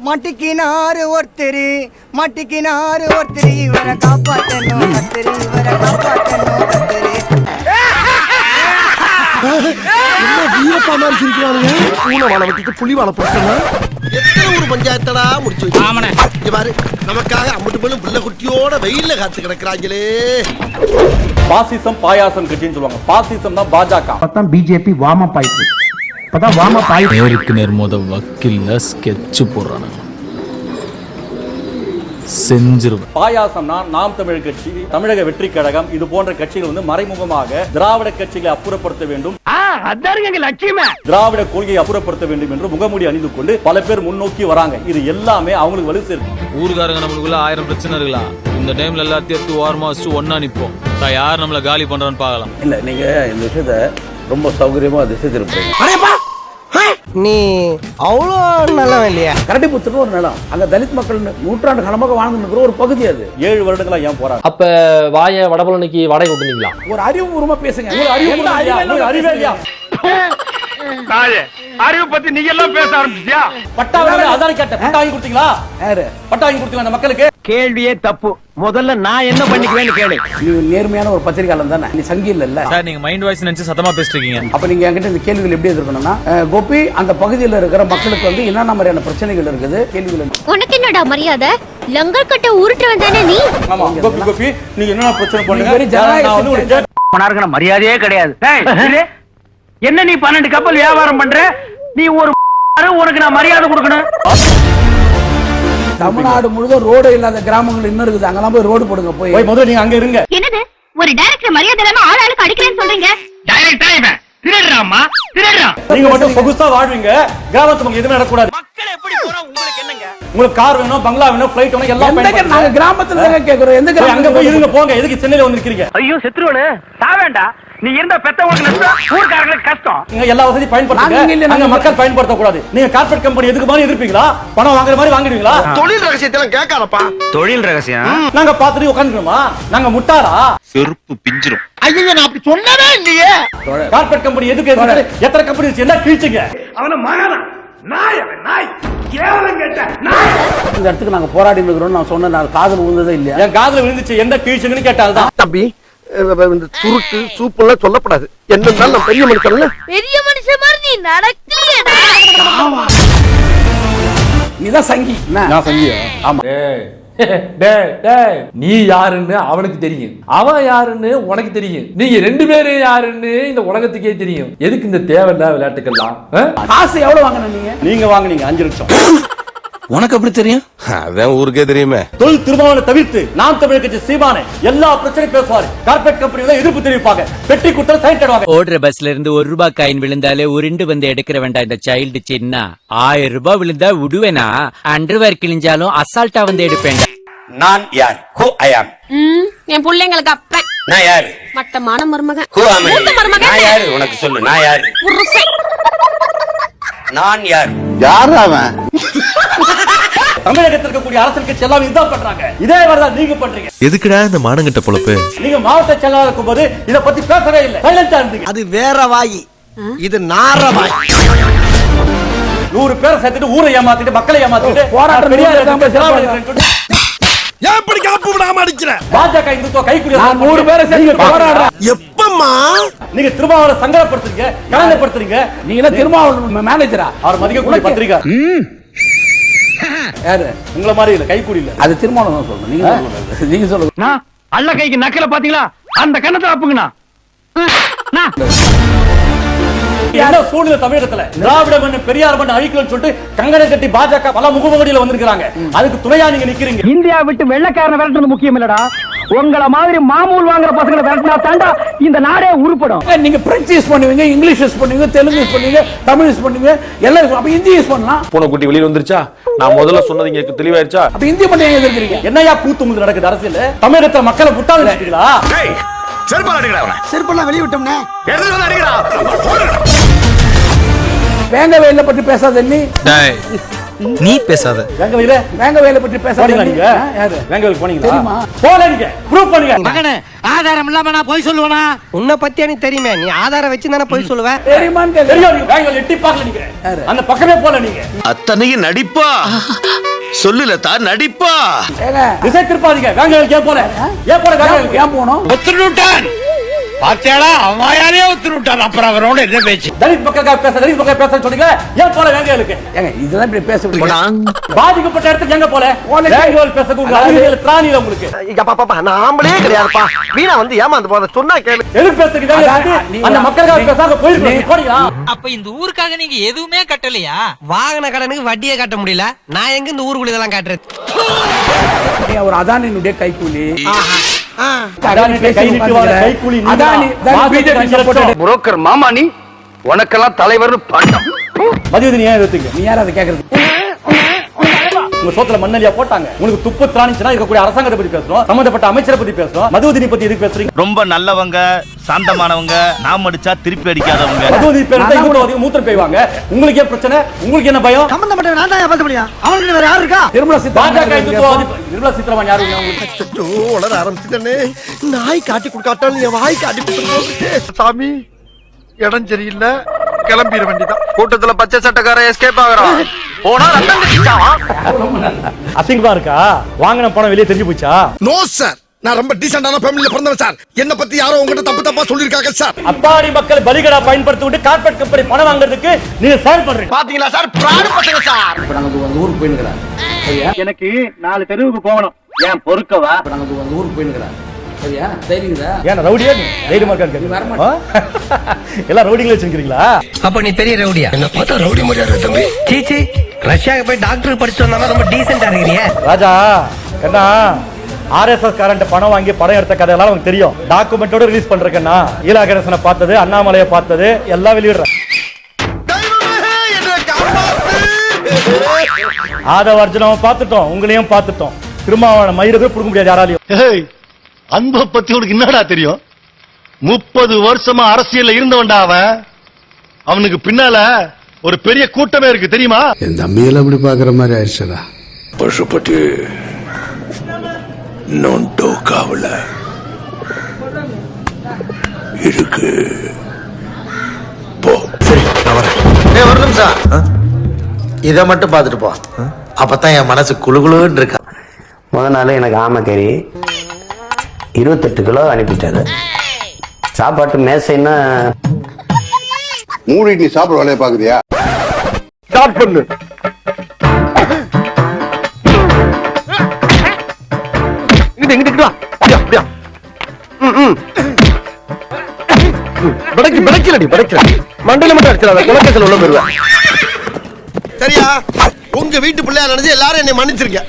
மட்டிக்கினாரு ஒருத்தர் இவரை காப்பாற்றணும் கத்திரி இவரை காப்பாற்றணும் கத்திரி. பஞ்சாயத்தடா முடிச்சு பாரு நமக்காக அம்பட்டு போலும் பிள்ளை குட்டியோட வெயில்ல காத்து கிடக்குறாங்களே. பாசிசம் பாயாசம் கட்சின்னு சொல்லுவாங்க. பாசிசம் தான் பாஜக. பிஜேபி வாம பாய்ப்பு நேருக்கு நேர்மோத வக்கீல்ல ஸ்கெட்ச் போடுறானுங்க. செஞ்சிருவேன். பாயாசம்னா நாம் தமிழர் கட்சி, தமிழக வெற்றி கழகம், இது போன்ற கட்சிகள் வந்து மறைமுகமாக திராவிட கட்சிகளை அப்புறப்படுத்த வேண்டும், திராவிட கொள்கையை அப்புறப்படுத்த வேண்டும் என்று முகமூடி அணிந்து கொண்டு பல பேர் முன்னோக்கி வராங்க. இது எல்லாமே அவங்களுக்கு வலு சேர்க்கும். ஊருக்காரங்க நம்மளுக்குள்ள 1000 பிரச்சனை இருக்கலாம். இந்த டைம்ல எல்லாத்தையும் எடுத்து ஓரமா வச்சு ஒன்னா நிப்போம். யார் நம்மள காலி பண்றான்னு பாக்கலாம். இல்ல நீங்க இந்த விஷயத்த ரொம்ப சௌகரியமா திசை திருப்பீங்க. நீ அவ்வளோ நல்லவன் இல்லையா? கரடிபுத்தூர்னு ஒரு நிலம், அங்க தலித் மக்கள் நூற்றாண்டு காலமாக வாழ்ந்துருக்கிற ஒரு பகுதி. அது 7 வருடங்களா ஏன் போறாங்க? அப்ப வாய வடபழனிக்கு வாடகை விட்டுனீங்களா? ஒரு அறிவுபூர்வமா பேசுங்க. அறிவு பத்தி நீங்க எல்லாம் பேச ஆரம்பிச்சியா? பட்டா அதான் கேட்டேன். பட்டா வாங்கி கொடுத்தீங்களா? பட்டா வாங்கி கொடுத்தீங்களா அந்த மக்களுக்கு? கேள்வியே தப்பு. முதல்ல நான் என்ன பண்ணிக்குவேன்னு கேளு. நீ நேர்மையான ஒரு பத்திரிகையாளர் தானே, நீ சங்கி இல்ல சார். நீங்க மைண்ட் வாய்ஸ் நினைச்சு சத்தமா பேசிருக்கீங்க. அப்ப நீங்க என்கிட்ட இந்த கேள்விகள் எப்படி எதிர்க்கணும்னா, கோபி அந்த பகுதியில் இருக்கிற மக்களுக்கு வந்து என்னென்ன மாதிரியான பிரச்சனைகள் இருக்குது கேள்விகள். உனக்கு என்னடா மரியாதை? லங்கர் கட்ட உருட்டு வந்தானே நீ. ஆமா கோபி நீங்க என்ன பிரச்சனை பண்ணுங்க? மரியாதையே கிடையாது. என்ன நீ 12 கப்பல் வியாபாரம் பண்ற? நீ ஒரு உனக்கு நான் மரியாதை கொடுக்கணும். தமிழ்நாடு முழுவதும் ரோடு இல்லாத கிராமங்கள் இன்னும் இருக்குது. அங்கெல்லாம் போய் ரோடு போடுங்க. போய் முதல்ல நீங்க அங்க இருங்க. என்னது ஒரு டைரக்டர் மரியாதை இல்லாம ஆளாளுக்கு அடிக்கிறேன்னு சொல்றீங்க? டைரக்டா இவன் திருடுறாமா? திருடுறான். நீங்க மட்டும் சொகுசா வாழ்வீங்க, கிராமத்து மக்கள் எதுவுமே நடக்கூடாது. மக்கள் எப்படி போறோம்? உங்களுக்கு என்னங்க? உங்களுக்கு கார் வேணும், பங்களா வேணும், ஃளைட் வேணும், எல்லாம் நாங்க கிராமத்துல தாங்க கேக்குறோம். எந்த கிராமம்? அங்க போய் இருங்க போங்க. எதுக்கு சென்னையில வந்து நிக்கிறீங்க? ஐயோ செத்துருவனே. சாவேண்டா. நீ இருந்த பெத்தவங்களுக்கு நஷ்டம், ஊர்க்காரங்களுக்கு கஷ்டம். நீங்க எல்லா வசதி பயன்படுத்துங்க. அங்க மக்கள் பயன்படுத்த கூடாது. நீங்க கார்ப்பரேட் கம்பெனி எதுக்கு மாதிரி எதிர்ப்பீங்களா? பணம் வாங்குற மாதிரி வாங்கிடுவீங்களா? தொழில் ரகசியத்தை எல்லாம் கேட்காதப்பா. தொழில் ரகசியம் நாங்க பாத்துட்டு உட்காந்துக்கணுமா? நாங்க முட்டாளா? செருப்பு பிஞ்சிரும். ஐயோ நான் அப்படி சொன்னவே இல்லையே. கார்ப்பரேட் கம்பெனி எதுக்கு? எத்தனை கம்பெனி என்ன கிழிச்சிங்க? அவன மகனா நாய், அவன் நாய், கேவலம் கேட்ட நாய். இந்த இடத்துக்கு நாங்க போராடி இருக்கிறோம். நான் சொன்ன நான் காதுல விழுந்ததே இல்லையா? என் காதுல விழுந்துச்சு. என்ன கிழிச்சுங்கன்னு கேட்டால்தான். தம்பி இந்த சுருட்டு சூப்பு எல்லாம் சொல்லப்படாது. என்ன பெரிய மனுஷன். பெரிய மனுஷன் மாதிரி நீ நடக்கலையடா. நீதான் சங்கி. நான் சங்கியா? ஆமா. நீ யாருன்னு அவனுக்கு தெரியும், அவன் யாருன்னு உனக்கு தெரியும். நீங்க 2 பேரும் யாருன்னு இந்த உலகத்துக்கே தெரியும். எதுக்கு இந்த தேவையில்லாத விளையாட்டுக்கெல்லாம்? காசு எவ்வளவு வாங்கினீங்க? நீங்க வாங்குனீங்க 5 லட்சம். உனக்கு எப்படி தெரியும்? அதான் ஊருக்கே தெரியுமே. தொழில் திருமாவளவனை தவிர்த்து நாம் தமிழர் கட்சி சீமானே எல்லா பிரச்சனையும் பேசுவாரு. கார்ப்பரேட் கம்பெனில எதிர்ப்பு தெரிவிப்பாங்க. பெட்டி குடுத்து சைன் தருவாங்க. ஓடுற பஸ்ல இருந்து 1 ரூபாய் காயின் விழுந்தாலே உருண்டு வந்து எடுக்கிற வேண்டாம் இந்த சைல்டு சின்ன. 1000 ரூபாய் விழுந்தா விடுவேனா? அண்டர்வேர் கிழிஞ்சாலும் அசால்ட்டா வந்து எடுப்பேன். நான் யார்? Who I am? என் பிள்ளைங்களுக்கு அப்பன். நான் யாரு? மட்டமான மருமகன். Who am I? நான் யாரு? உனக்கு சொல்லு. நான் யாரு? நான் யாரு? யாரு அவன்? தமிழகத்தில் இருக்கக்கூடிய அரசியல் கட்சி எல்லாம் இதுதான் பண்றாங்க. இதே மாதிரிதான் நீங்க பண்றீங்க. எதுக்குடா இந்த மானங்கிட்ட பொழப்பு? நீங்க மாவட்ட செயலாளர் இருக்கும்போது இத பத்தி பேசவே இல்லை. சைலண்டா இருந்தீங்க. அது வேற வாயி, இது நார வாய். 100 பேரை சேர்த்துட்டு ஊரை ஏமாத்திட்டு மக்களை ஏமாத்திட்டு போராட்டம் எப்படி காப்பு விடாம அடிக்கிற? பாஜக இந்துத்துவ கைக்குடியா? 100 பேரை சேர்த்து போராடுறேன். எப்பம்மா நீங்க திருமாவளவனை சங்கடப்படுத்துறீங்க, கலங்கப்படுத்துறீங்க. நீங்க திருமாவளவன் மேனேஜரா? அவர் மதிக்கக்கூடிய பத்திரிகை. யாரு? உங்கள மாதிரி இல்ல, கைக்குடி இல்ல. அது திருமாவளவன் சொல்லணும். நீங்க சொல்லுங்க. அல்ல கைக்கு நக்கல பாத்தீங்களா? அந்த கண்ணத்தை அப்புங்கண்ணா. என்ன சூழ்நிலை தமிழகத்துல? திராவிட மண்ணு பெரியார் மண்ணு அழிக்கணும்னு சொல்லிட்டு கங்கணம் கட்டி பாஜக பல முகமுகடியில வந்திருக்காங்க. அதுக்கு துணையா நீங்க நிக்கிறீங்க. இந்தியா விட்டு வெள்ளைக்காரனை விரட்டுறது முக்கியம் இல்லடா. உங்கள மாதிரி மாமூல் வாங்குற பசங்களை விரட்டினா தாண்டா இந்த நாடே உருப்படும். நீங்க பிரெஞ்சு யூஸ் பண்ணுவீங்க, இங்கிலீஷ் யூஸ் பண்ணுவீங்க, தெலுங்கு யூஸ் பண்ணுவீங்க, தமிழ் யூஸ் பண்ணுவீங்க, எல்லாம். அப்ப ஹிந்தி யூஸ் பண்ணலாம். பூனைக்குட்டி வெளியில வந்துருச்சா? நான் முதல்ல சொன்னது இங்க தெளிவாயிருச்சா? அப்ப ஹிந்தி மட்டும் ஏன் எதிர்க்கிறீங்க? என்னையா கூத்து உங்களுக்கு நடக்குது அரசியல்? தமிழகத்துல மக்களை முட்டாள் நினைக்கிறீங்களா? செருப்பால அடிக்கடா அவனை. செருப்பெல்லாம் வெளிய விட்டோம்னே. எடுத்து வந்து அடிக்கடா. வேங்க வேலை பற்றி பேசாத நீ. நீ பேசாத. வேங்கவேலை பற்றி பேச போனீங்களா நீங்க? யாரு வேங்கவேலுக்கு போனீங்களா? தெரியுமா? போல நீங்க ப்ரூவ் பண்ணுங்க. மகனே ஆதாரம் இல்லாம நான் போய் சொல்லுவேனா? உன்னை பத்தி எனக்கு தெரியுமே, நீ ஆதாரம் வச்சு தானே போய் சொல்லுவ. தெரியுமான்னு கேளு. தெரியும், நீங்க வேங்கவேல் எட்டி பார்க்கல நீங்க. அந்த பக்கமே போல நீங்க. அத்தனையும் நடிப்பா சொல்லுல தான் நடிப்பா. ஏங்க திசை திருப்பாதீங்க. வேங்கவேலுக்கு ஏன் போல? ஏன் போல வேங்கவேலுக்கு? ஏன் போனோம்? ஒத்துனுட்டான் பாத்தியாடா, அம்மாயாலே ஒத்துனுட்டான். அப்புறம் அவரோட என்ன பேச்சு? தலித் மக்களுக்காக பேச, தலித் மக்கள் பேச சொன்னீங்க. ஏன் போல வேங்கவேலுக்கு? ஏங்க இதெல்லாம் இப்படி பேச முடியாது. பாதிக்கப்பட்ட இடத்துக்கு எங்க போல? வேங்கவேல் பேசக்கு உங்க அறிவியல் திராணியில உங்களுக்கு. நான் ஆம்பளே கிடையாதுப்பா. வீணா வந்து ஏமாந்து போற சொன்னா கேளு. எதுக்கு பேசுறீங்க? அந்த மக்களுக்காக பேசாம போயிருக்கீங்க. போறீங்களா? அப்ப இந்த ஊருக்காக நீங்க எதுவுமே கட்டலையா? வாகன கடனுக்கு வட்டியே கட்ட முடியல, நான் எங்க இந்த ஊருக்குள்ள இதெல்லாம் காட்டுறது? நீ ஒரு அதானியினுடைய கைக்கூலி. அதானி கை நீட்டி வர கைக்கூலி நீங்க. Adani BJP support. புரோக்கர் மாமா நீ, உனக்கெல்லாம் தலைவர்னு பட்டம். மதிவதனி ஏன் எடுத்தீங்க? நீ யார் அதை கேக்குறது? உங்க சோத்துல மண்ணலியா போட்டாங்க. உங்களுக்கு துப்பு திராணிச்சுனா இருக்கக்கூடிய அரசாங்கத்தை பத்தி பேசணும், சம்பந்தப்பட்ட அமைச்சரை பத்தி பேசணும். மதுவதனி பத்தி எதுக்கு பேசுறீங்க? ரொம்ப நல்லவங்க, சாந்தமானவங்க, நாம் அடிச்சா திருப்பி அடிக்காதவங்க. மதுவதனி பேர் கூட மூத்திரம் பெய்வாங்க. உங்களுக்கு ஏன் பிரச்சனை? உங்களுக்கு என்ன பயம்? சம்பந்தப்பட்ட நான் தான் பேச முடியும், அவங்களுக்கு வேற யாரு இருக்கா? நிர்மலா பாஜக சீதாராமன் நிர்மலா சீதாராமன் யாரு உங்களுக்கு? வளர ஆரம்பிச்சுட்டே நாய் காட்டி கொடுக்காட்டாலும் என் வாய் காட்டி கொடுத்துருவோம். சாமி இடம் சரியில்லை, கிளம்பிட வேண்டியதான். கூட்டத்துல பச்சை சட்டக்காரன் எஸ்கேப் ஆகுறான். போனா ரத்தம் கட்டிச்சான். அசிங்கமா இருக்கா? வாங்கின பணம் வெளியே தெரிஞ்சு போச்சா? நோ சார், நான் ரொம்ப டீசென்டான ஃபேமிலில பிறந்தவன் சார். என்ன பத்தி யாரோ உங்ககிட்ட தப்பு தப்பா சொல்லிருக்காங்க சார். அப்பாடி மக்கள் பலிகடா பயன்படுத்தி விட்டு கார்பரேட் கம்பெனி பணம் வாங்குறதுக்கு நீங்க செயல்படுறீங்க. பாத்தீங்களா சார், பிராடு பசங்க சார். இப்ப நாங்க அந்த ஊருக்கு போயினுக்கிறோம். சரியா? எனக்கு 4 தெருவுக்கு போகணும். ஏன் பொறுக்கவா? இப்ப நாங்க அந்த ஊருக்கு போயினுக்கிறோம். சரியா? தைரியங்களா? ஏன் ரவுடியா நீ? தைரியமா இருக்கான்னு நீ வர கேக்குறீங்க. மாட்டே. எல்லாம் ரவுடிங்களே வச்சிருக்கீங்களா? அப்ப நீ பெரிய ரவுடியா? என்ன பார்த்தா ரவுடி மாதிரியா இருக்கு தம்பி. சீச்சி, ரஷ்யாவுக்கு போய் டாக்டர் படிச்சு வந்தாலும் ரொம்ப டீசென்டா இருக்கிறீங்க. ராஜா என்ன ஆர்எஸ்எஸ் காரண்ட் பணம் வாங்கி படம் எடுத்த கதையெல்லாம் உனக்கு தெரியும். டாக்குமெண்டோட ரிலீஸ் பண்றேன்னா ஈலா கணேசனை பார்த்தது, அண்ணாமலையை பார்த்தது எல்லாம் வெளியிடுறேன். ஆதவர்ஜுனாவை பார்த்துட்டோம், உங்களையும் பார்த்துட்டோம். திரும்ப மயிரவே புடுங்க முடியாது யாராலையும். அன்பை பத்தி உனக்கு என்னடா தெரியும்? 30 வருஷமா அரசியல்ல இருந்தவன்டா அவன். அவனுக்கு பின்னால ஒரு பெரிய கூட்டமே இருக்கு தெரியுமா? என் தம்பியெல்லாம் அப்படி பாக்குற மாதிரி ஆயிடுச்சுடா. பசுப்பட்டு நோண்டோ காவல இருக்கு. போ. சரி, நான் வரேன். ஒரு நிமிஷம் இதை மட்டும் பார்த்துட்டு போ. அப்பதான் என் மனசு குளுகுளுன்னு இருக்கா. முதல் நாள் எனக்கு ஆமைக்கறி 28 கிலோ அனுப்பிட்டாரு. சாப்பாட்டு மேசைன்னா மூடிட்டு நீ சாப்பிட வேலையை பாக்குறியா? ஸ்டார்ட் பண்ணு. இங்கிட்டு வா. அப்படியா அப்படியா. படைக்கல மண்டல மட்டும் அடிச்சிடாத, குலக்கேசல் உள்ள போயிருவேன். சரியா? உங்க வீட்டு பிள்ளையா நினைச்சு எல்லாரும் என்னை மன்னிச்சிருங்க.